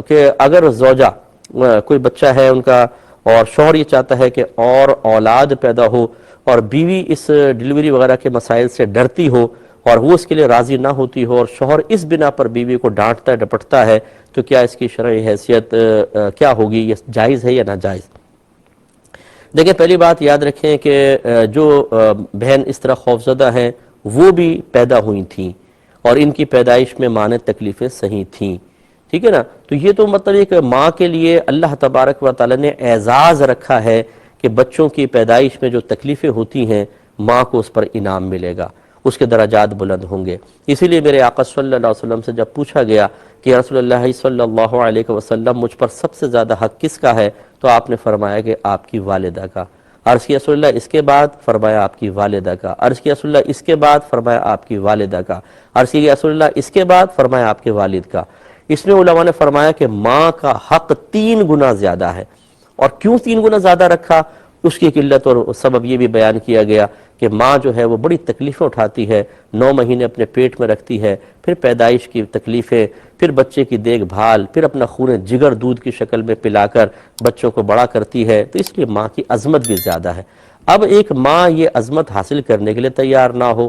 کہ اگر زوجہ کوئی بچہ ہے ان کا اور شوہر یہ چاہتا ہے کہ اور اولاد پیدا ہو اور بیوی اس ڈیلیوری وغیرہ کے مسائل سے ڈرتی ہو اور وہ اس کے لیے راضی نہ ہوتی ہو اور شوہر اس بنا پر بیوی کو ڈانٹتا ہے ڈپٹتا ہے، تو کیا اس کی شرعی حیثیت کیا ہوگی؟ یہ جائز ہے یا ناجائز؟ دیکھیں، پہلی بات یاد رکھیں کہ جو بہن اس طرح خوفزدہ ہیں وہ بھی پیدا ہوئی تھیں اور ان کی پیدائش میں ماں نے تکلیفیں صحیح تھیں، ٹھیک ہے نا؟ تو یہ تو مطلب ایک ماں کے لیے اللہ تبارک و تعالی نے اعزاز رکھا ہے کہ بچوں کی پیدائش میں جو تکلیفیں ہوتی ہیں ماں کو اس پر انعام ملے گا، اس کے درجات بلند ہوں گے۔ اسی لیے میرے آقا صلی اللہ علیہ وسلم سے جب پوچھا گیا کہ رسول اللہ صلی اللہ علیہ وسلم مجھ پر سب سے زیادہ حق کس کا ہے، تو آپ نے فرمایا کہ آپ کی والدہ کا۔ عرض کیا رسول اللہ اس کے بعد؟ فرمایا آپ کی والدہ کا۔ عرض کیا رسول اللہ اس کے بعد؟ فرمایا آپ کی والدہ کا۔ عرض کیا رسول اللہ اس کے بعد؟ فرمایا آپ کے والد کا۔ اس میں علماء نے فرمایا کہ ماں کا حق 3 گنا زیادہ ہے، اور کیوں 3 گنا زیادہ رکھا؟ اس کی قلت اور سبب یہ بھی بیان کیا گیا کہ ماں جو ہے وہ بڑی تکلیفیں اٹھاتی ہے، 9 مہینے اپنے پیٹ میں رکھتی ہے، پھر پیدائش کی تکلیفیں، پھر بچے کی دیکھ بھال، پھر اپنا خون جگر دودھ کی شکل میں پلا کر بچوں کو بڑا کرتی ہے، تو اس لیے ماں کی عظمت بھی زیادہ ہے۔ اب ایک ماں یہ عظمت حاصل کرنے کے لیے تیار نہ ہو،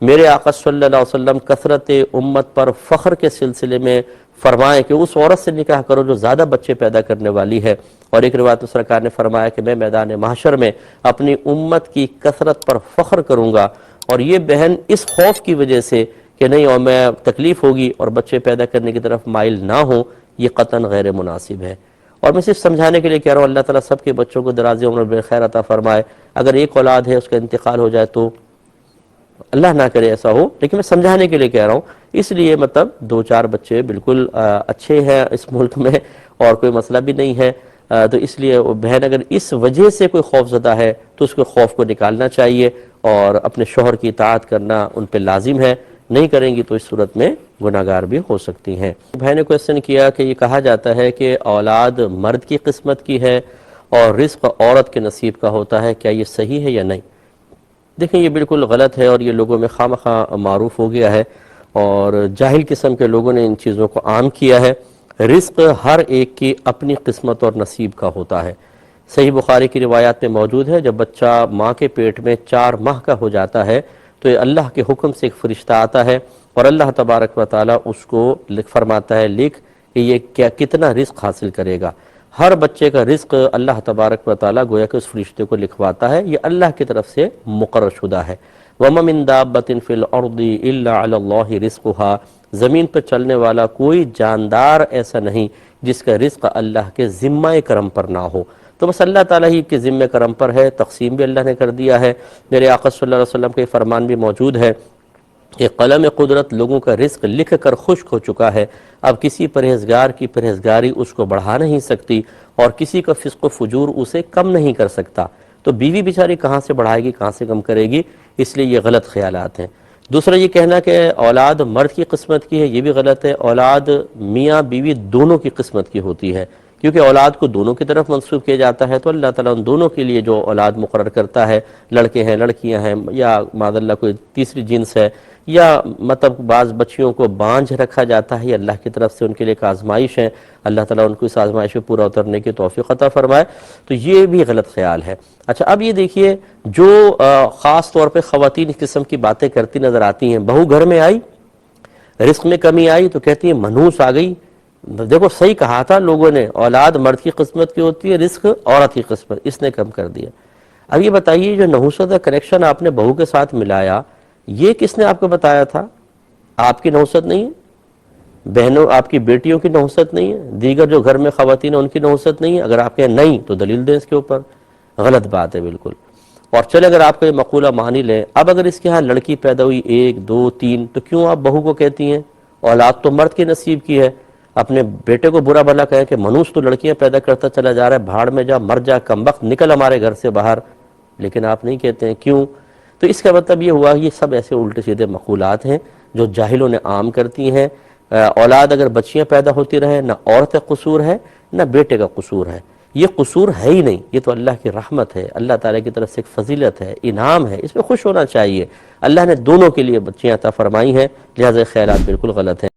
میرے آقا صلی اللہ علیہ وسلم کثرت امت پر فخر کے سلسلے میں فرمائے کہ اس عورت سے نکاح کرو جو زیادہ بچے پیدا کرنے والی ہے، اور ایک روایت میں سرکار نے فرمایا کہ میں میدان محشر میں اپنی امت کی کثرت پر فخر کروں گا، اور یہ بہن اس خوف کی وجہ سے کہ نہیں اور میں تکلیف ہوگی اور بچے پیدا کرنے کی طرف مائل نہ ہوں، یہ قطعاً غیر مناسب ہے۔ اور میں صرف سمجھانے کے لیے کہہ رہا ہوں، اللہ تعالیٰ سب کے بچوں کو دراز عمر بخیر عطا فرمائے۔ اگر ایک اولاد ہے اس کا انتقال ہو جائے تو اللہ نہ کرے ایسا ہو، لیکن میں سمجھانے کے لیے کہہ رہا ہوں، اس لیے مطلب 2-4 بچے بالکل اچھے ہیں اس ملک میں اور کوئی مسئلہ بھی نہیں ہے، تو اس لیے بہن اگر اس وجہ سے کوئی خوف زدہ ہے تو اس کے خوف کو نکالنا چاہیے اور اپنے شوہر کی اطاعت کرنا ان پہ لازم ہے، نہیں کریں گی تو اس صورت میں گناہگار بھی ہو سکتی ہیں۔ بھائی نے کویسچن کیا کہ یہ کہا جاتا ہے کہ اولاد مرد کی قسمت کی ہے اور رزق عورت کے نصیب کا ہوتا ہے، کیا یہ صحیح ہے یا نہیں؟ دیکھیں یہ بالکل غلط ہے اور یہ لوگوں میں خواہ معروف ہو گیا ہے، اور جاہل قسم کے لوگوں نے ان چیزوں کو عام کیا ہے۔ رزق ہر ایک کی اپنی قسمت اور نصیب کا ہوتا ہے۔ صحیح بخاری کی روایات میں موجود ہے، جب بچہ ماں کے پیٹ میں 4 ماہ کا ہو جاتا ہے تو یہ اللہ کے حکم سے ایک فرشتہ آتا ہے اور اللہ تبارک و تعالیٰ اس کو فرماتا ہے لکھ کہ یہ کتنا رزق حاصل کرے گا۔ ہر بچے کا رزق اللہ تبارک و تعالیٰ گویا کہ اس فرشتے کو لکھواتا ہے، یہ اللہ کی طرف سے مقرر شدہ ہے۔ وَمَا مِن دَابَّةٍ فِي الْأَرْضِ إِلَّا عَلَى اللَّهِ رِزْقُهَا، زمین پر چلنے والا کوئی جاندار ایسا نہیں جس کا رزق اللہ کے ذمہ کرم پر نہ ہو، تو بس اللہ تعالیٰ ہی کے ذمہ کرم پر ہے، تقسیم بھی اللہ نے کر دیا ہے۔ میرے آقا صلی اللہ علیہ وسلم کے فرمان بھی موجود ہے کہ قلم قدرت لوگوں کا رزق لکھ کر خشک ہو چکا ہے، اب کسی پرہیزگار کی پرہیزگاری اس کو بڑھا نہیں سکتی اور کسی کا فسق و فجور اسے کم نہیں کر سکتا، تو بیوی بیچاری کہاں سے بڑھائے گی، کہاں سے کم کرے گی؟ اس لیے یہ غلط خیالات ہیں۔ دوسرا یہ کہنا کہ اولاد مرد کی قسمت کی ہے، یہ بھی غلط ہے۔ اولاد میاں بیوی دونوں کی قسمت کی ہوتی ہے، کیونکہ اولاد کو دونوں کی طرف منسوب کیا جاتا ہے، تو اللہ تعالیٰ ان دونوں کے لیے جو اولاد مقرر کرتا ہے، لڑکے ہیں لڑکیاں ہیں یا معاذ اللہ کوئی تیسری جنس ہے، یا مطلب بعض بچیوں کو بانجھ رکھا جاتا ہے، یہ اللہ کی طرف سے ان کے لیے ایک آزمائش ہے، اللہ تعالیٰ ان کو اس آزمائش میں پورا اترنے کی توفیق عطا فرمائے، تو یہ بھی غلط خیال ہے۔ اچھا اب یہ دیکھیے جو خاص طور پہ خواتین اس قسم کی باتیں کرتی نظر آتی ہیں، بہو گھر میں آئی رزق میں کمی آئی تو کہتی ہیں منحوس آ گئی۔ دیکھو صحیح کہا تھا لوگوں نے، اولاد مرد کی قسمت کی ہوتی ہے، رزق عورت کی قسمت، اس نے کم کر دیا۔ اب یہ بتائیے جو نحوست کا کنیکشن آپ نے بہو کے ساتھ ملایا، یہ کس نے آپ کو بتایا تھا؟ آپ کی نحوست نہیں ہے، بہنوں آپ کی بیٹیوں کی نحوست نہیں ہے، دیگر جو گھر میں خواتین ہیں ان کی نحوست نہیں ہے؟ اگر آپ کہیں نہیں تو دلیل دیں اس کے اوپر، غلط بات ہے بالکل۔ اور چلے اگر آپ کو یہ مقولہ مانی لیں، اب اگر اس کے ہاں لڑکی پیدا ہوئی 1 2 3 تو کیوں آپ بہو کو کہتی ہیں اولاد تو مرد کے نصیب کی ہے؟ اپنے بیٹے کو برا بھلا کہیں کہ منوس تو لڑکیاں پیدا کرتا چلا جا رہا ہے، بھاڑ میں جا، مر جا، کمبخت، نکل ہمارے گھر سے باہر، لیکن آپ نہیں کہتے ہیں، کیوں؟ تو اس کا مطلب یہ ہوا یہ سب ایسے الٹے سیدھے مقولات ہیں جو جاہلوں نے عام کرتی ہیں۔ اولاد اگر بچیاں پیدا ہوتی رہیں، نہ عورت کا قصور ہے نہ بیٹے کا قصور ہے، یہ قصور ہے ہی نہیں، یہ تو اللہ کی رحمت ہے، اللہ تعالیٰ کی طرف سے ایک فضیلت ہے، انعام ہے، اس میں خوش ہونا چاہیے۔ اللہ نے دونوں کے لیے بچیاں عطا فرمائی ہیں، لہذا خیالات بالکل غلط ہیں۔